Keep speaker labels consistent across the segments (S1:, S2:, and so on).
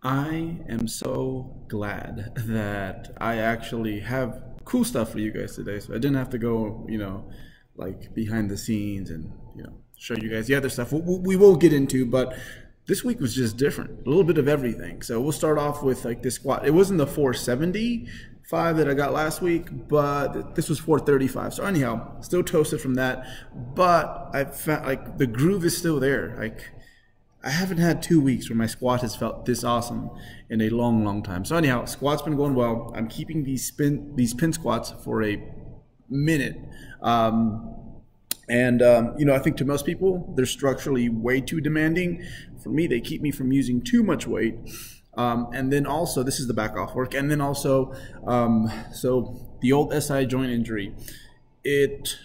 S1: I am so glad that I actually have cool stuff for you guys today. So I didn't have to go, like behind the scenes and, show you guys the other stuff we will get into. But this week was just different, a little bit of everything. So we'll start off with like this squat. It wasn't the 475 that I got last week, but this was 435. So anyhow, still toasted from that. But I found like the groove is still there. Like, I haven't had 2 weeks where my squat has felt this awesome in a long time. So anyhow, squat's been going well. I'm keeping these pin squats for a minute. I think to most people, they're structurally way too demanding. For me, they keep me from using too much weight. And then also, this is the back off work. And then also, so the old SI joint injury, it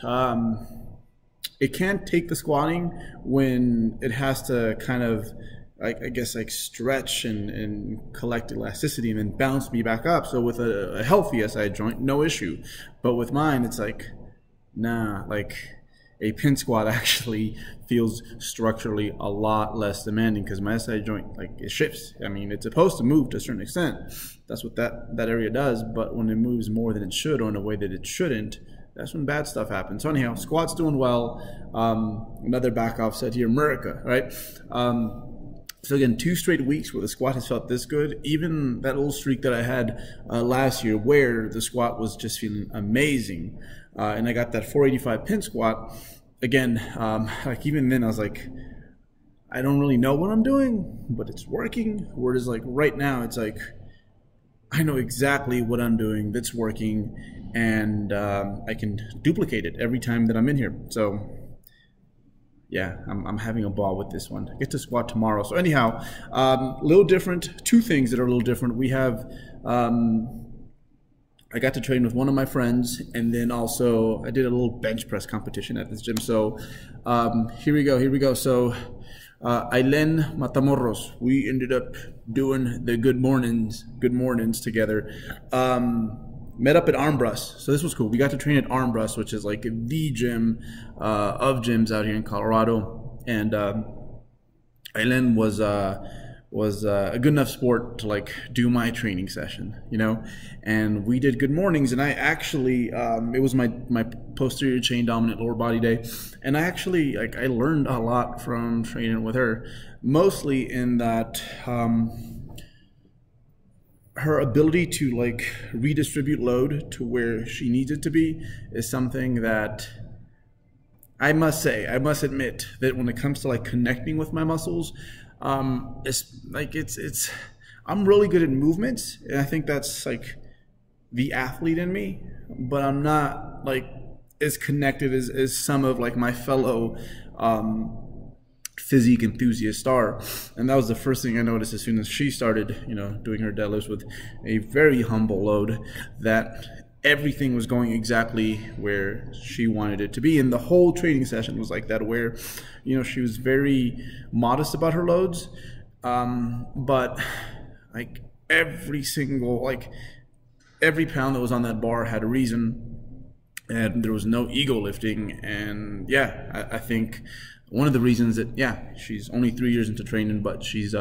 S1: can't take the squatting when it has to kind of, I guess, like stretch and collect elasticity and then bounce me back up. So with a healthy SI joint, no issue. But with mine, it's like, nah, like a pin squat actually feels structurally a lot less demanding because my SI joint, like, it shifts. I mean, it's supposed to move to a certain extent. That's what that area does. But when it moves more than it should or in a way that it shouldn't, that's when bad stuff happens. So anyhow, squat's doing well. Another back off set here, America, right? So again, 2 straight weeks where the squat has felt this good. Even that little streak that I had last year where the squat was just feeling amazing. And I got that 485 pin squat. Again, like even then I was like, I don't really know what I'm doing, but it's working. Whereas like right now, it's like, I know exactly what I'm doing that's working, and I can duplicate it every time that I'm in here. So yeah, I'm having a ball with this one. I get to squat tomorrow. So anyhow, a little different. 2 things that are a little different. We have, I got to train with one of my friends, and then also I did a little bench press competition at this gym. So here we go. So Ailen Matamoros, we ended up doing the good mornings together. Met up at Armbrust, so this was cool. We got to train at Armbrust, which is like the gym of gyms out here in Colorado. And Ailen was a good enough sport to like do my training session, and we did good mornings. And I actually, it was my posterior chain dominant lower body day, and I actually I learned a lot from training with her, mostly in that her ability to like redistribute load to where she needs it to be is something that I must admit that when it comes to like connecting with my muscles, it's I'm really good at movements, and I think that's like the athlete in me, but I'm not like as connected as some of like my fellow physique enthusiasts are. And that was the first thing I noticed as soon as she started, doing her deadlifts with a very humble load, that everything was going exactly where she wanted it to be. And the whole training session was like that, where, she was very modest about her loads. But like every pound that was on that bar had a reason, and there was no ego lifting. And yeah, I think one of the reasons that, she's only 3 years into training, but she's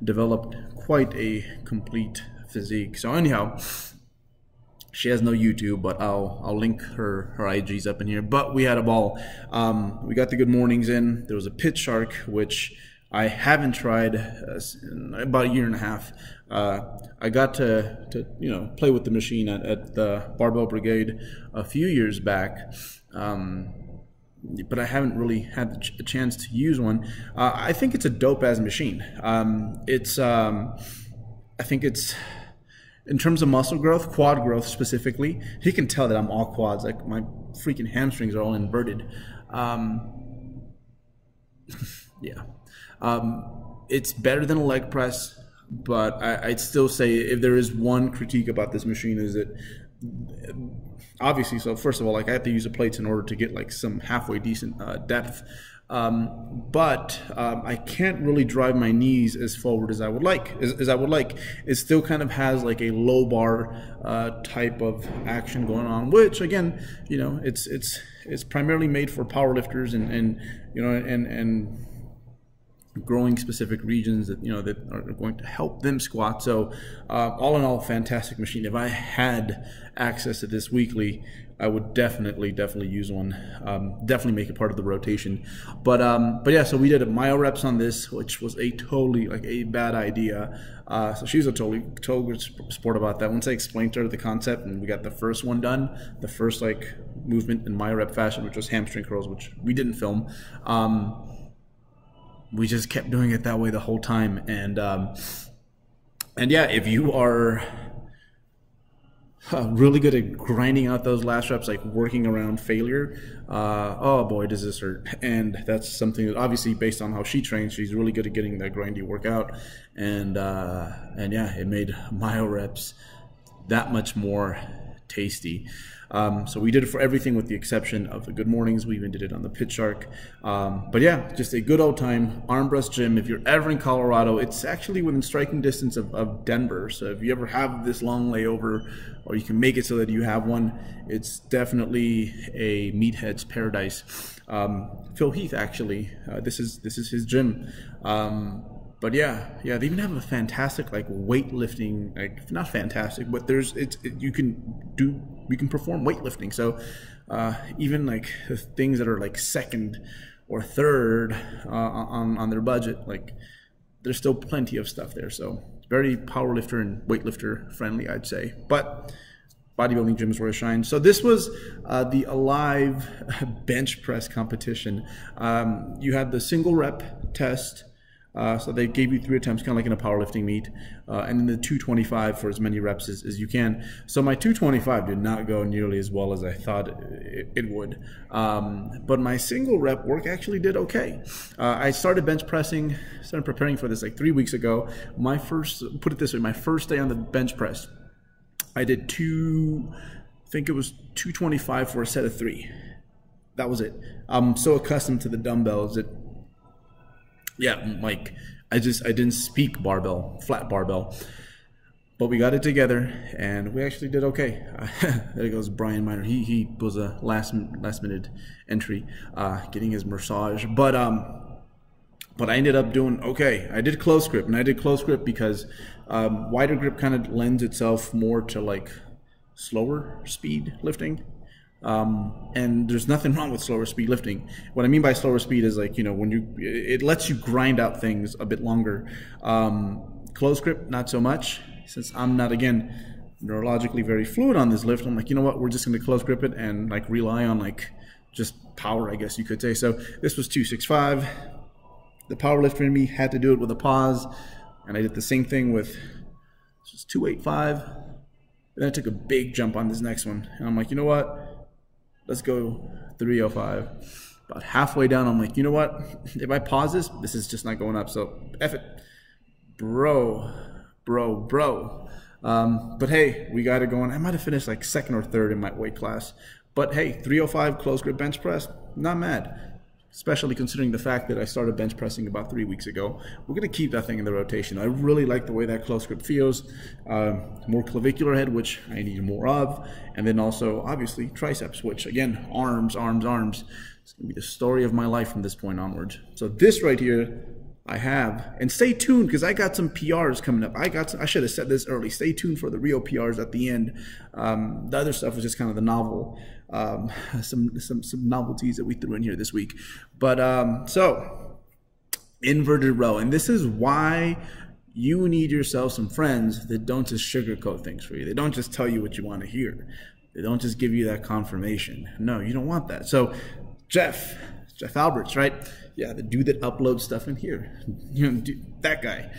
S1: developed quite a complete physique. So anyhow, she has no YouTube, but I'll link her IGs up in here. But we had a ball. We got the good mornings in. There was a pit shark, which I haven't tried in about a year and a half. I got to play with the machine at the Barbell Brigade a few years back. But I haven't really had the chance to use one. I think it's a dope-ass machine. I think it's, in terms of muscle growth, quad growth specifically, you can tell that I'm all quads. Like my freaking hamstrings are all inverted. It's better than a leg press, but I'd still say if there is one critique about this machine is that, obviously, so first of all, like I have to use the plates in order to get like some halfway decent depth. But I can't really drive my knees as forward as I would like. It still kind of has like a low bar type of action going on, which again, it's primarily made for powerlifters and growing specific regions that that are going to help them squat. So all in all, fantastic machine. If I had access to this weekly, I would definitely use one. Definitely make it part of the rotation. But yeah, so we did a myo reps on this, which was a totally like a bad idea. So she was a totally good sport about that. Once I explained to her the concept and we got the first one done, the first like movement in myo rep fashion, which was hamstring curls, which we didn't film. We just kept doing it that way the whole time, and yeah, if you are really good at grinding out those last reps, like working around failure, oh boy, does this hurt. And that's something that obviously, based on how she trains, she's really good at getting that grindy workout, and yeah, it made myo reps that much more tasty. So we did it for everything with the exception of the good mornings. We even did it on the pit shark. But yeah, just a good old time. Armbrust Gym. If you're ever in Colorado, it's actually within striking distance of Denver. So if you ever have this long layover, or you can make it so that you have one, it's definitely a meathead's paradise. Phil Heath, actually, this is his gym. But yeah, they even have a fantastic like weightlifting, like not fantastic, but you can perform weightlifting. So even like the things that are like second or third on their budget, like there's still plenty of stuff there. So it's very powerlifter and weightlifter friendly, I'd say. But bodybuilding gym is where it shines. So this was the Alive bench press competition. You had the single rep test. So they gave you 3 attempts, kind of like in a powerlifting meet, and then the 225 for as many reps as you can. So my 225 did not go nearly as well as I thought it would, but my single rep work actually did okay. I started preparing for this like 3 weeks ago. My first day on the bench press, I did I think it was 225 for a set of 3. That was it. I'm so accustomed to the dumbbells that, yeah, like I didn't speak barbell, flat barbell, but we got it together and we actually did okay. There goes Brian Miner. He was a last minute entry, getting his massage, but I ended up doing okay. I did close grip, and I did close grip because wider grip kind of lends itself more to like slower speed lifting. And there's nothing wrong with slower speed lifting. What I mean by slower speed is like, when it lets you grind out things a bit longer. Close grip, not so much. Since I'm not, again, neurologically very fluid on this lift, I'm like, you know what, we're just going to close grip it and like rely on like just power, I guess you could say. So this was 265. The power lifter in me had to do it with a pause. And I did the same thing with, this was 285. Then I took a big jump on this next one. And I'm like, you know what? Let's go 305. About halfway down, I'm like, you know what? If I pause this is just not going up. So F it. Bro. But hey, we got it going. I might have finished like second or third in my weight class. But hey, 305 close grip bench press, not mad. Especially considering the fact that I started bench pressing about 3 weeks ago. We're going to keep that thing in the rotation. I really like the way that close grip feels. More clavicular head, which I need more of. And then also, obviously, triceps, which, again, arms. It's going to be the story of my life from this point onward. So this right here, I have. And stay tuned, because I got some PRs coming up. I should have said this early. Stay tuned for the real PRs at the end. The other stuff was just kind of the novel. Some novelties that we threw in here this week. But so inverted row, and this is why you need yourself some friends that don't just sugarcoat things for you. They don't just tell you what you want to hear. They don't just give you that confirmation. No, you don't want that. So Jeff Alberts, right? Yeah, the dude that uploads stuff in here, that guy.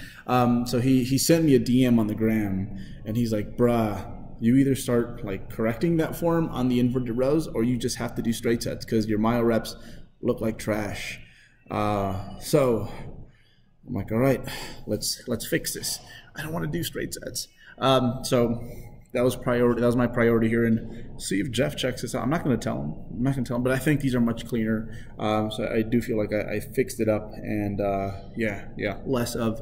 S1: So he sent me a DM on the gram, and he's like, bruh, you either start like correcting that form on the inverted rows, or you just have to do straight sets because your myo reps look like trash. So I'm like, all right, let's fix this. I don't want to do straight sets. So that was priority. That was my priority here, and see if Jeff checks this out. I'm not going to tell him. But I think these are much cleaner. So I do feel like I fixed it up, and yeah, less of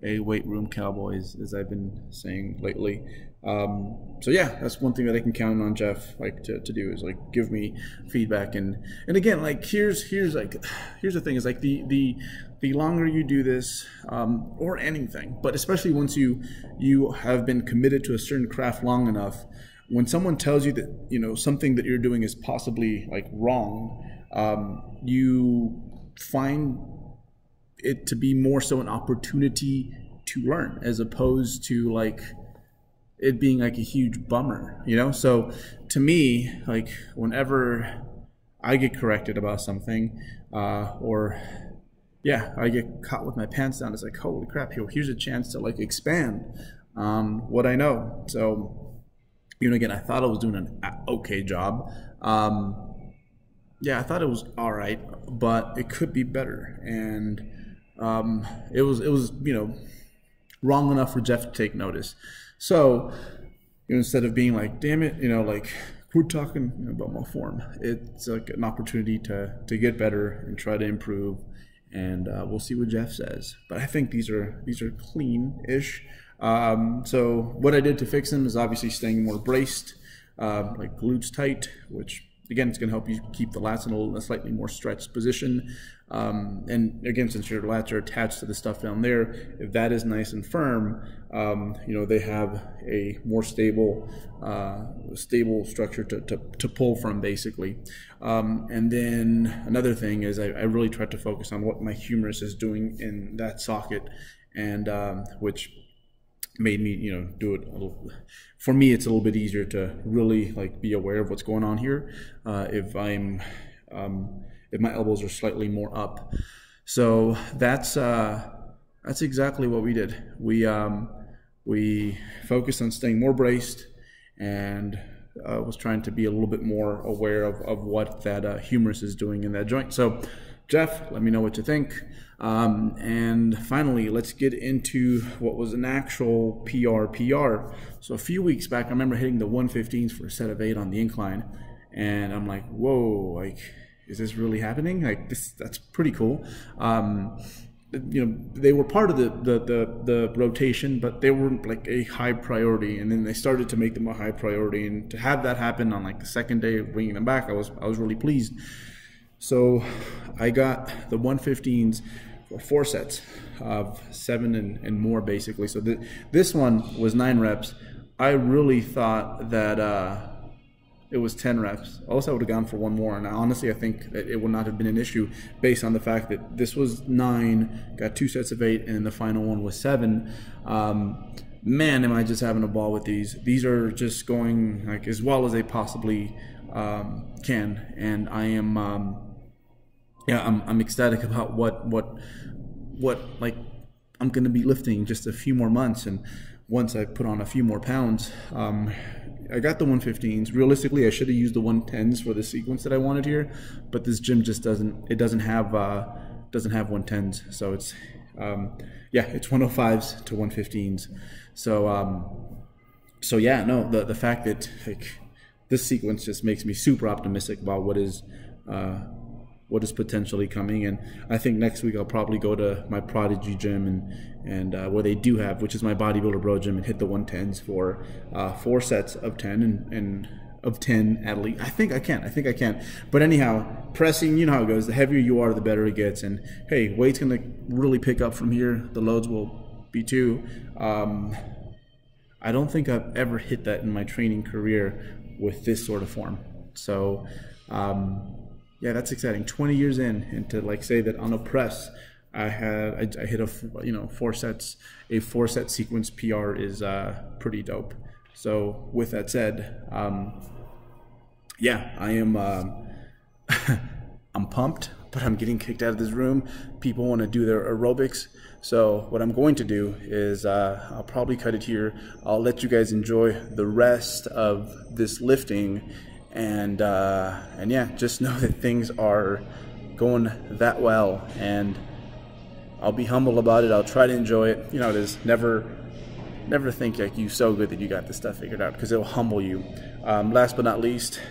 S1: a weight room cowboys, as I've been saying lately. So yeah, that's one thing that I can count on Jeff like to do is like give me feedback. And again, like here's the thing is like the longer you do this, or anything, but especially once you have been committed to a certain craft long enough, when someone tells you that, you know, something that you're doing is possibly like wrong, you find it to be more so an opportunity to learn as opposed to like it being like a huge bummer, you know? So to me, like whenever I get corrected about something, or yeah, I get caught with my pants down, it's like, holy crap, here's a chance to like expand on what I know. So, you know, again, I thought I was doing an okay job. Yeah, I thought it was all right, but it could be better. And it was, you know, wrong enough for Jeff to take notice. So, you know, instead of being like, damn it, you know, like we're talking about my form, it's like an opportunity to get better and try to improve. And we'll see what Jeff says. But I think these are clean-ish. So what I did to fix them is obviously staying more braced, like glutes tight, which again, it's going to help you keep the lats in a slightly more stretched position. And again, since your lats are attached to the stuff down there, if that is nice and firm, you know, they have a more stable structure to pull from, basically. And then another thing is I really tried to focus on what my humerus is doing in that socket, and which made me, you know, do it a little. For me, it's a little bit easier to really like be aware of what's going on here if my elbows are slightly more up. So that's exactly what we did. We focused on staying more braced, and was trying to be a little bit more aware of what that humerus is doing in that joint. So Jeff, let me know what you think. And finally, let's get into what was an actual PR. So a few weeks back, I remember hitting the 115s for a set of 8 on the incline, and I'm like, whoa, like, is this really happening? Like that's pretty cool. You know, they were part of the rotation, but they weren't like a high priority. And then they started to make them a high priority, and to have that happen on like the second day of bringing them back, I was really pleased. So I got the 115s for 4 sets of 7 and more, basically. So this one was 9 reps. I really thought that it was 10 reps. Also, I would have gone for 1 more. And honestly, I think that it would not have been an issue based on the fact that this was 9, got 2 sets of 8, and the final one was 7. Man, am I just having a ball with these. These are just going like as well as they possibly can. And I am... yeah, I'm ecstatic about what like I'm going to be lifting in just a few more months, and once I put on a few more pounds. I got the 115s. Realistically, I should have used the 110s for the sequence that I wanted here, but this gym just doesn't have 110s, so it's yeah, it's 105s to 115s. So yeah, no, the fact that like this sequence just makes me super optimistic about what is potentially coming. And I think next week I'll probably go to my Prodigy gym and where they do have, which is my Bodybuilder Bro gym, and hit the 110s for 4 sets of 10 and of 10 at least. I think I can. But anyhow, pressing, you know how it goes. The heavier you are, the better it gets. And hey, weight's gonna really pick up from here. The loads will be too. I don't think I've ever hit that in my training career with this sort of form. So yeah, that's exciting. 20 years in, and to like say that on a press, I hit a 4 sets, a 4-set sequence PR is pretty dope. So with that said, yeah, I am I'm pumped, but I'm getting kicked out of this room. People want to do their aerobics. So what I'm going to do is I'll probably cut it here. I'll let you guys enjoy the rest of this lifting. And yeah, just know that things are going that well, and I'll be humble about it. I'll try to enjoy it. You know, it is never think like you're so good that you got this stuff figured out, because it'll humble you. Last but not least,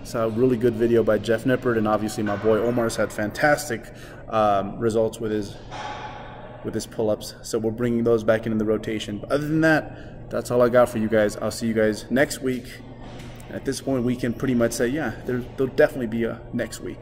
S1: saw a really good video by Jeff Nippert, and obviously my boy Omar's had fantastic results with his pull-ups. So we're bringing those back into the rotation. But other than that,
S2: that's all I got for you guys. I'll see you guys next week. At this point, we can pretty much say, yeah, there'll definitely be a next week.